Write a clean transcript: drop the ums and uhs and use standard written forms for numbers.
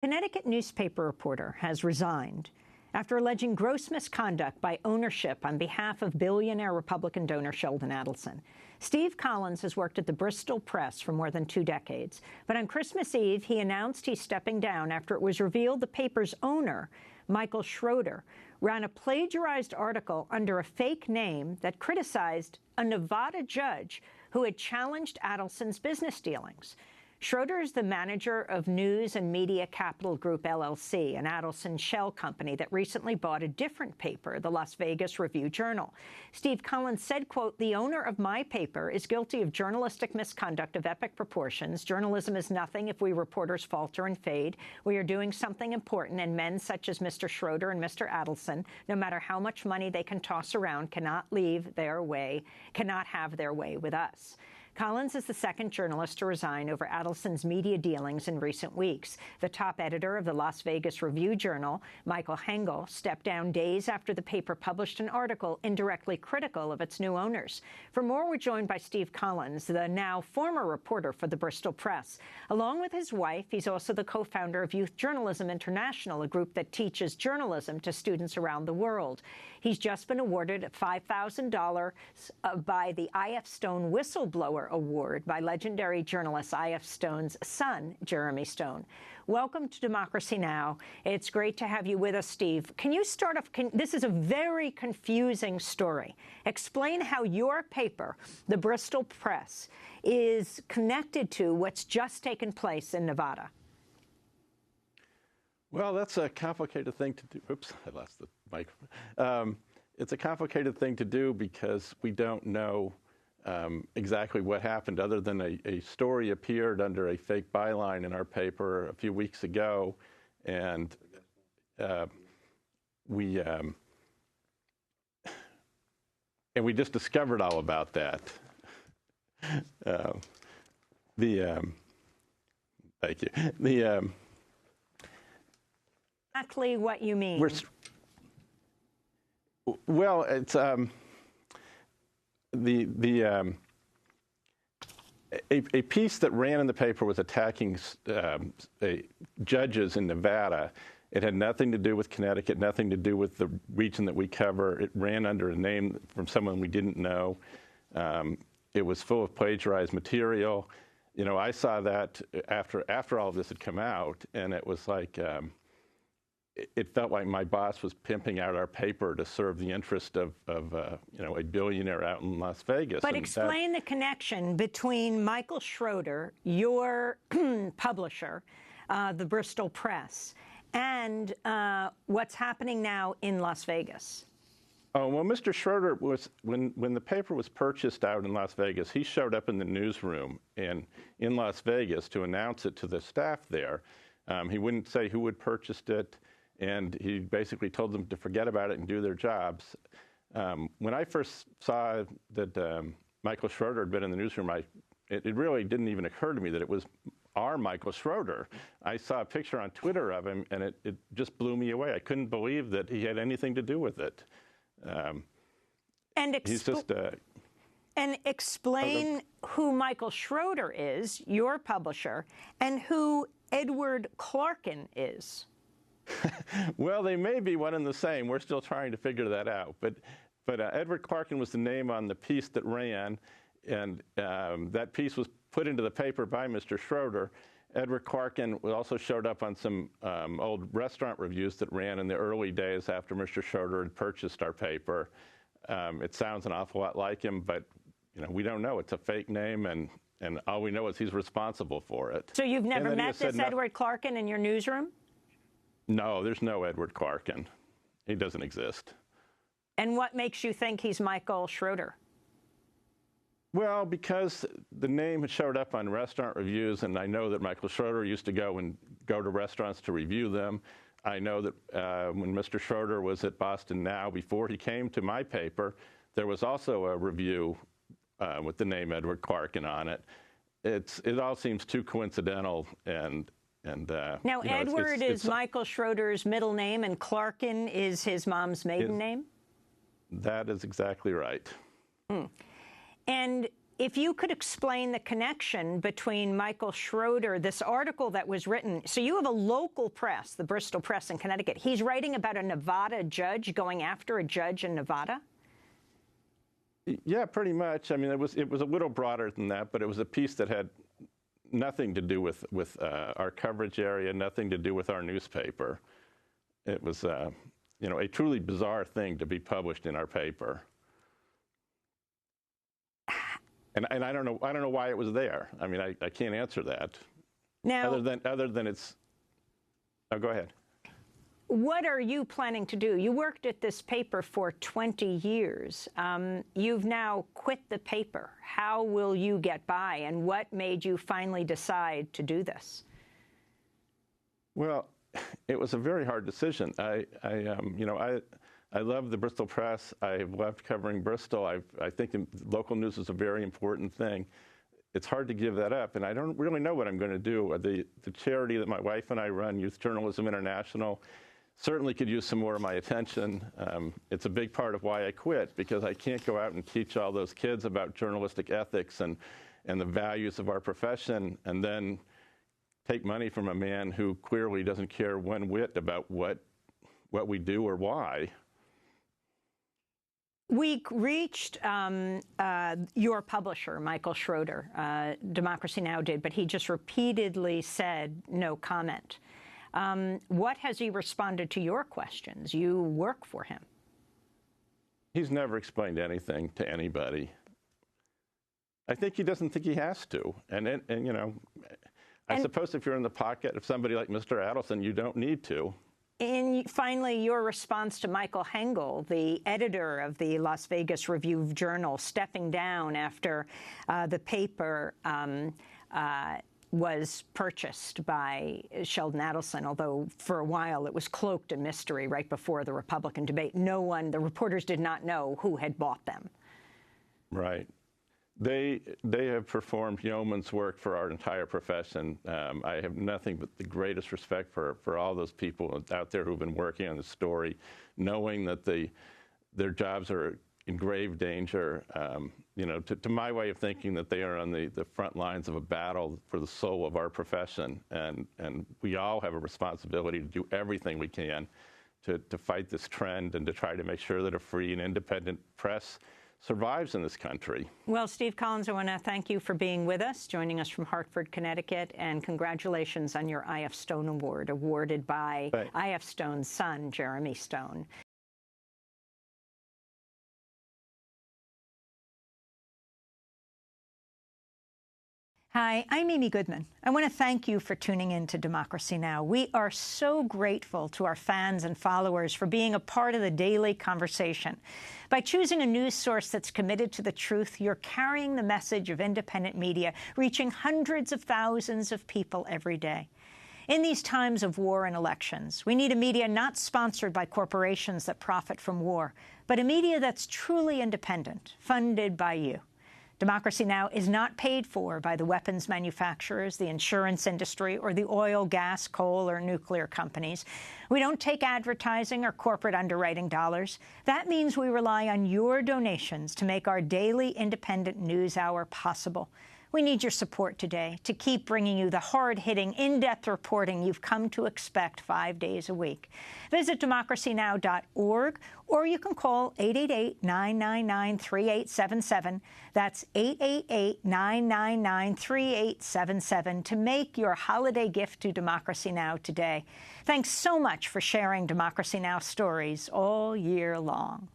Connecticut newspaper reporter has resigned after alleging gross misconduct by ownership on behalf of billionaire Republican donor Sheldon Adelson. Steve Collins has worked at the Bristol Press for more than 2 decades, but on Christmas Eve, he announced he's stepping down after it was revealed the paper's owner, Michael Schroeder, ran a plagiarized article under a fake name that criticized a Nevada judge who had challenged Adelson's business dealings. Schroeder is the manager of News and Media Capital Group, LLC, an Adelson shell company that recently bought a different paper, the Las Vegas Review-Journal. Steve Collins said, quote, "The owner of my paper is guilty of journalistic misconduct of epic proportions. Journalism is nothing if we reporters falter and fade. We are doing something important, and men such as Mr. Schroeder and Mr. Adelson, no matter how much money they can toss around, cannot have their way with us." Collins is the second journalist to resign over Adelson's media dealings in recent weeks. The top editor of the Las Vegas Review-Journal, Michael Hengel, stepped down days after the paper published an article indirectly critical of its new owners. For more, we're joined by Steve Collins, the now former reporter for the Bristol Press. Along with his wife, he's also the co-founder of Youth Journalism International, a group that teaches journalism to students around the world. He's just been awarded $5,000 by the I.F. Stone Whistleblower Award by legendary journalist I.F. Stone's son, Jeremy Stone. Welcome to Democracy Now! It's great to have you with us, Steve. Can you start off? This is a very confusing story. Explain how your paper, the Bristol Press, is connected to what's just taken place in Nevada. Well, that's a complicated thing to do. Oops, I lost the microphone. It's a complicated thing to do because we don't know exactly what happened, other than a story appeared under a fake byline in our paper a few weeks ago, and we just discovered all about that. Thank you. Exactly what you mean. Well, it's a piece that ran in the paper was attacking judges in Nevada. It had nothing to do with Connecticut, nothing to do with the region that we cover. It ran under a name from someone we didn't know. It was full of plagiarized material. You know, I saw that after all of this had come out, and it was like, it felt like my boss was pimping out our paper to serve the interest of a billionaire out in Las Vegas. But explain the connection between Michael Schroeder, your publisher, the Bristol Press, and what's happening now in Las Vegas. Oh, well, Mr. Schroeder was, when the paper was purchased out in Las Vegas, he showed up in the newsroom in Las Vegas to announce it to the staff there. He wouldn't say who had purchased it, and he basically told them to forget about it and do their jobs. When I first saw that Michael Schroeder had been in the newsroom, it really didn't even occur to me that it was our Michael Schroeder. I saw a picture on Twitter of him, and it just blew me away. I couldn't believe that he had anything to do with it. He's just and explain who Michael Schroeder is, your publisher, and who Edward Clarkin is. Well, they may be one and the same. We're still trying to figure that out. But Edward Clarkin was the name on the piece that ran, and that piece was put into the paper by Mr. Schroeder. Edward Clarkin also showed up on some old restaurant reviews that ran in the early days after Mr. Schroeder had purchased our paper. It sounds an awful lot like him, but we don't know. It's a fake name, and all we know is he's responsible for it. So you've never met this Edward Clarkin in your newsroom? No, there's no Edward Clarkin. He doesn't exist. And what makes you think he's Michael Schroeder? Well, because the name had showed up on restaurant reviews, and I know that Michael Schroeder used to go to restaurants to review them. I know that when Mr. Schroeder was at Boston Now, before he came to my paper, there was also a review with the name Edward Clarkin on it. It all seems too coincidental, now, Edward is Michael Schroeder's middle name, and Clarkin is his mom's maiden name? That is exactly right. And if you could explain the connection between Michael Schroeder, this article that was written. So you have a local press, the Bristol Press in Connecticut. He's writing about a Nevada judge going after a judge in Nevada? Yeah, pretty much. I mean, it was a little broader than that, but it was a piece that had nothing to do with our coverage area, nothing to do with our newspaper. It was, you know, a truly bizarre thing to be published in our paper. And I don't know why it was there. I mean, I can't answer that. Now, other than it's. Oh, go ahead. What are you planning to do? You worked at this paper for 20 years. You've now quit the paper. How will you get by, and what made you finally decide to do this? Well, it was a very hard decision. You know, I love the Bristol Press. I've loved covering Bristol. I think local news is a very important thing. It's hard to give that up, and I don't really know what I'm going to do. The charity that my wife and I run, Youth Journalism International, certainly could use some more of my attention. It's a big part of why I quit, because I can't go out and teach all those kids about journalistic ethics and the values of our profession, and then take money from a man who clearly doesn't care one whit about what we do or why. We reached your publisher, Michael Schroeder. Democracy Now! Did, but he just repeatedly said no comment. What has he responded to your questions? You work for him. He's never explained anything to anybody. I think he doesn't think he has to. And you know, I suppose if you're in the pocket of somebody like Mr. Adelson, you don't need to. And finally, your response to Michael Hengel, the editor of the Las Vegas Review-Journal, stepping down after the paper was purchased by Sheldon Adelson, although for a while it was cloaked in mystery right before the Republican debate. The reporters did not know who had bought them. Right. They have performed yeoman's work for our entire profession. I have nothing but the greatest respect for all those people out there who've been working on the story, knowing that their jobs are in grave danger. You know, to my way of thinking, that they are on the front lines of a battle for the soul of our profession, and we all have a responsibility to do everything we can to fight this trend and to try to make sure that a free and independent press survives in this country. Well, Steve Collins, I want to thank you for being with us, joining us from Hartford, Connecticut, and congratulations on your I.F. Stone Award, awarded by I.F. Stone's son, Jeremy Stone. Hi, I'm Amy Goodman. I want to thank you for tuning in to Democracy Now! We are so grateful to our fans and followers for being a part of the daily conversation. By choosing a news source that's committed to the truth, you're carrying the message of independent media, reaching hundreds of thousands of people every day. In these times of war and elections, we need a media not sponsored by corporations that profit from war, but a media that's truly independent, funded by you. Democracy Now! Is not paid for by the weapons manufacturers, the insurance industry, or the oil, gas, coal, or nuclear companies. We don't take advertising or corporate underwriting dollars. That means we rely on your donations to make our daily independent news hour possible. We need your support today to keep bringing you the hard-hitting, in-depth reporting you've come to expect 5 days a week. Visit democracynow.org, or you can call 888-999-3877. That's 888-999-3877 to make your holiday gift to Democracy Now! Today. Thanks so much for sharing Democracy Now! Stories all year long.